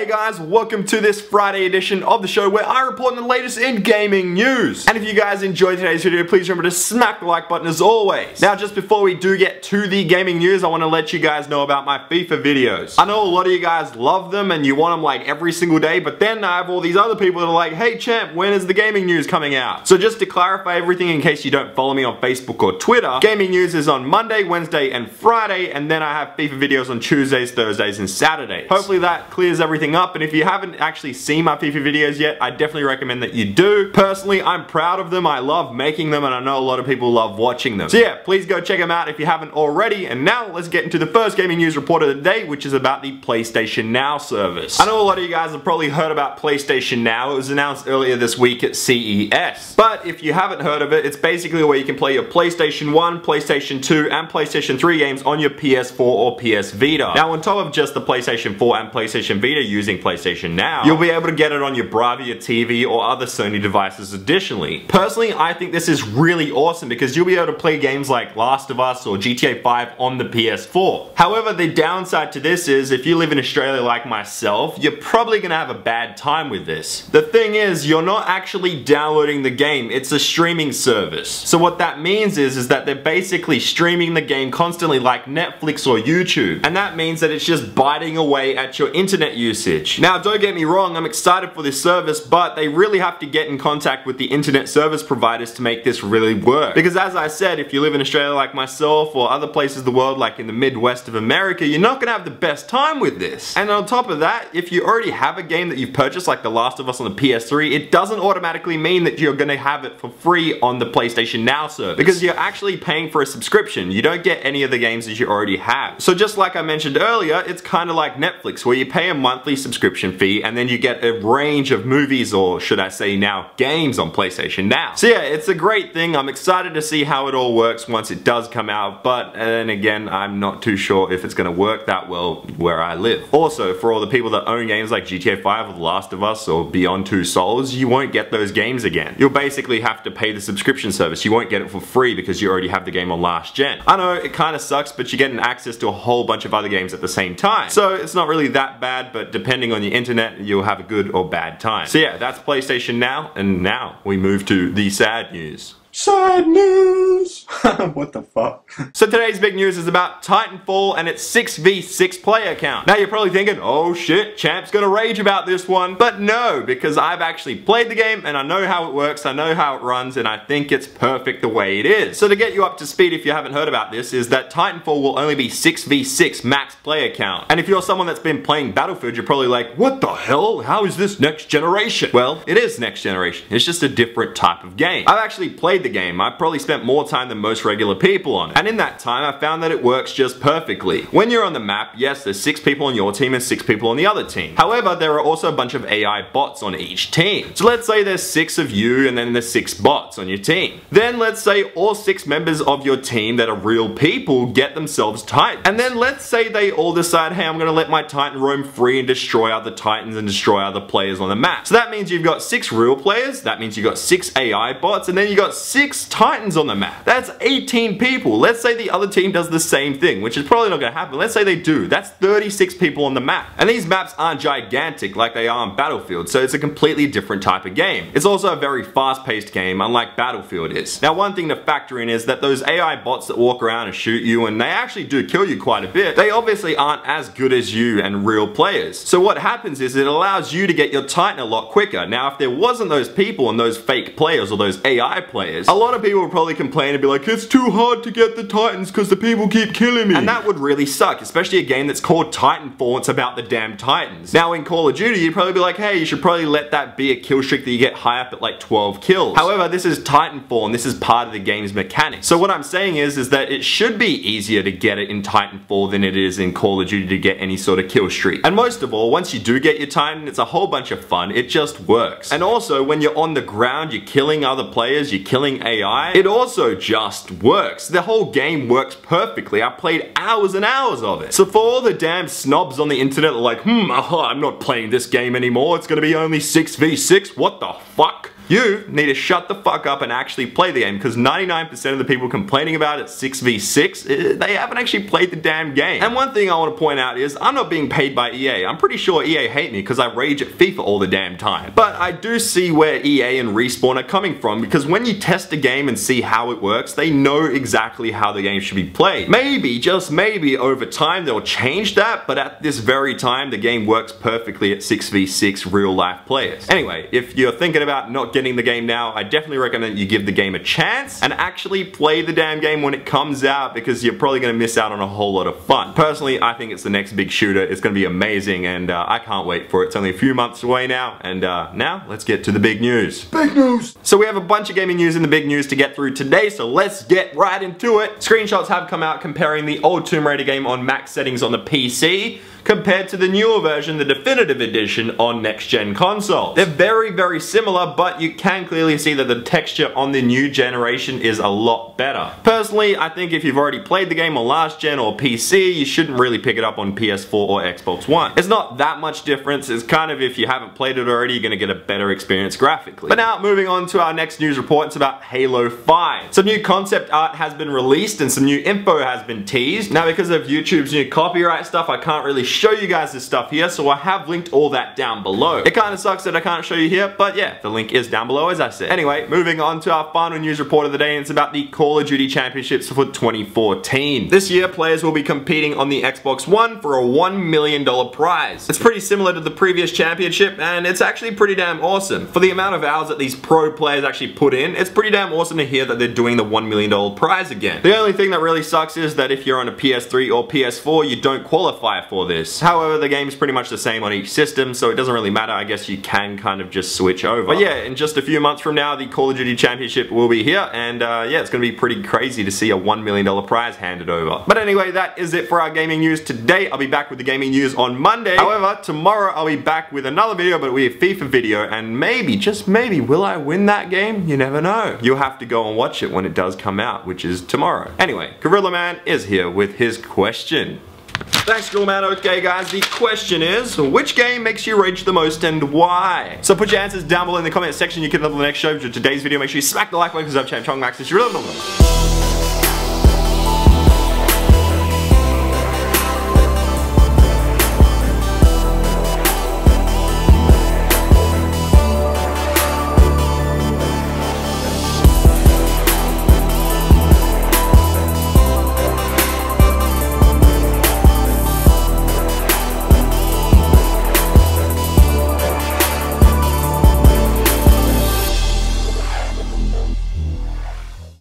G'day guys, welcome to this Friday edition of the show where I report on the latest in gaming news. And if you guys enjoyed today's video, please remember to smack the like button as always. Now just before we do get to the gaming news, I want to let you guys know about my FIFA videos. I know a lot of you guys love them and you want them like every single day, but then I have all these other people that are like, hey champ, when is the gaming news coming out? So just to clarify everything in case you don't follow me on Facebook or Twitter, gaming news is on Monday, Wednesday, and Friday, and then I have FIFA videos on Tuesdays, Thursdays, and Saturdays. Hopefully that clears everything up, and if you haven't actually seen my FIFA videos yet, I definitely recommend that you do. Personally, I'm proud of them, I love making them, and I know a lot of people love watching them. So yeah, please go check them out if you haven't already, and now let's get into the first gaming news report of the day, which is about the PlayStation Now service. I know a lot of you guys have probably heard about PlayStation Now. It was announced earlier this week at CES. But if you haven't heard of it, it's basically where you can play your PlayStation 1, PlayStation 2, and PlayStation 3 games on your PS4 or PS Vita. Now on top of just the PlayStation 4 and PlayStation Vita using PlayStation Now, you'll be able to get it on your Bravia TV or other Sony devices additionally. Personally, I think this is really awesome because you'll be able to play games like Last of Us or GTA 5 on the PS4. However, the downside to this is if you live in Australia like myself, you're probably gonna have a bad time with this. The thing is, you're not actually downloading the game, it's a streaming service. So what that means is that they're basically streaming the game constantly like Netflix or YouTube. And that means that it's just biting away at your internet usage. Now don't get me wrong, I'm excited for this service, but they really have to get in contact with the internet service providers to make this really work. Because as I said, if you live in Australia like myself or other places of the world like in the Midwest of America, you're not gonna have the best time with this. And on top of that, if you already have a game that you've purchased like The Last of Us on the PS3, it doesn't automatically mean that you're gonna have it for free on the PlayStation Now service. Because you're actually paying for a subscription. You don't get any of the games that you already have. So just like I mentioned earlier, it's kind of like Netflix where you pay a monthly subscription fee and then you get a range of movies, or should I say now games, on PlayStation Now. So yeah, it's a great thing. I'm excited to see how it all works once it does come out, but then again, I'm not too sure if it's gonna work that well where I live. Also, for all the people that own games like GTA 5 or The Last of Us or Beyond Two Souls, you won't get those games again. You'll basically have to pay the subscription service. You won't get it for free because you already have the game on last gen. I know, it kind of sucks, but you're getting access to a whole bunch of other games at the same time. So it's not really that bad, but depending on your internet, you'll have a good or bad time. So yeah, that's PlayStation Now, and now we move to the sad news. Sad news! What the fuck? So today's big news is about Titanfall and its 6v6 player count. Now you're probably thinking, oh shit, Champ's gonna rage about this one. But no, because I've actually played the game and I know how it works, I know how it runs, and I think it's perfect the way it is. So to get you up to speed if you haven't heard about this, is that Titanfall will only be 6v6 max player count. And if you're someone that's been playing Battlefield, you're probably like, what the hell? How is this next generation? Well, it is next generation. It's just a different type of game. I've actually played the game. I've probably spent more time than most regular people on it. And in that time, I found that it works just perfectly. When you're on the map, yes, there's 6 people on your team and 6 people on the other team. However, there are also a bunch of AI bots on each team. So let's say there's 6 of you and then there's 6 bots on your team. Then let's say all 6 members of your team that are real people get themselves Titans. And then let's say they all decide, hey, I'm gonna let my Titan roam free and destroy other Titans and destroy other players on the map. So that means you've got 6 real players, that means you've got 6 AI bots, and then you've got 6 Titans on the map. That's 18 people. Let's say the other team does the same thing, which is probably not gonna happen. Let's say they do. That's 36 people on the map. And these maps aren't gigantic like they are on Battlefield, so it's a completely different type of game. It's also a very fast-paced game, unlike Battlefield is. Now, one thing to factor in is that those AI bots that walk around and shoot you, and they actually do kill you quite a bit, they obviously aren't as good as you and real players. So what happens is it allows you to get your Titan a lot quicker. Now, if there wasn't those people and those fake players or those AI players, a lot of people would probably complain and be like, it's too hard to get the Titans because the people keep killing me. And that would really suck, especially a game that's called Titanfall. It's about the damn Titans. Now in Call of Duty, you'd probably be like, hey, you should probably let that be a kill streak that you get high up at like 12 kills. However, this is Titanfall and this is part of the game's mechanics. So what I'm saying is that it should be easier to get it in Titanfall than it is in Call of Duty to get any sort of kill streak. And most of all, once you do get your Titan, it's a whole bunch of fun. It just works. And also, when you're on the ground, you're killing other players, you're killing AI, it also just works. The whole game works perfectly. I played hours and hours of it. So for all the damn snobs on the internet that are like, I'm not playing this game anymore, it's gonna be only 6v6, what the fuck? you need to shut the fuck up and actually play the game, because 99% of the people complaining about it 6v6, they haven't actually played the damn game. And one thing I want to point out is I'm not being paid by EA. I'm pretty sure EA hate me because I rage at FIFA all the damn time. But I do see where EA and Respawn are coming from, because when you test a game and see how it works, they know exactly how the game should be played. Maybe, just maybe, over time they'll change that, but at this very time the game works perfectly at 6v6 real life players. Anyway, if you're thinking about not getting the game now, I definitely recommend you give the game a chance and actually play the damn game when it comes out, because you're probably going to miss out on a whole lot of fun. Personally, I think it's the next big shooter. It's going to be amazing, and I can't wait for it. It's only a few months away now, and now let's get to the big news. Big news! So we have a bunch of gaming news in the big news to get through today, so let's get right into it. Screenshots have come out comparing the old Tomb Raider game on max settings on the PC compared to the newer version, the definitive edition, on next-gen console. They're very, very similar, but you can clearly see that the texture on the new generation is a lot better. Personally, I think if you've already played the game on last gen or PC, you shouldn't really pick it up on PS4 or Xbox One. It's not that much difference. It's kind of, if you haven't played it already, you're gonna get a better experience graphically. But now, moving on to our next news report, it's about Halo 5. Some new concept art has been released and some new info has been teased. Now, because of YouTube's new copyright stuff, I can't really show you guys this stuff here, so I have linked all that down below. It kind of sucks that I can't show you here, but yeah, the link is down below as I said. Anyway, moving on to our final news report of the day, and it's about the Call of Duty Championships for 2014. This year, players will be competing on the Xbox One for a $1 million prize. It's pretty similar to the previous championship, and it's actually pretty damn awesome. For the amount of hours that these pro players actually put in, it's pretty damn awesome to hear that they're doing the $1 million prize again. The only thing that really sucks is that if you're on a PS3 or PS4, you don't qualify for this. However, the game's pretty much the same on each system, so it doesn't really matter. I guess you can kind of just switch over. But yeah, in just a few months from now, the Call of Duty Championship will be here, and yeah, it's gonna be pretty crazy to see a $1 million prize handed over. But anyway, that is it for our gaming news today. I'll be back with the gaming news on Monday. However, tomorrow I'll be back with another video, but it'll be a FIFA video, and maybe, just maybe, will I win that game? You never know. You'll have to go and watch it when it does come out, which is tomorrow. Anyway, Gorilla Man is here with his question. Thanks, Gorilla Man. Okay, guys, the question is, which game makes you rage the most and why? So put your answers down below in the comment section. You can look at the next show. For today's video, make sure you smack the like button because I'm ChampChong Max.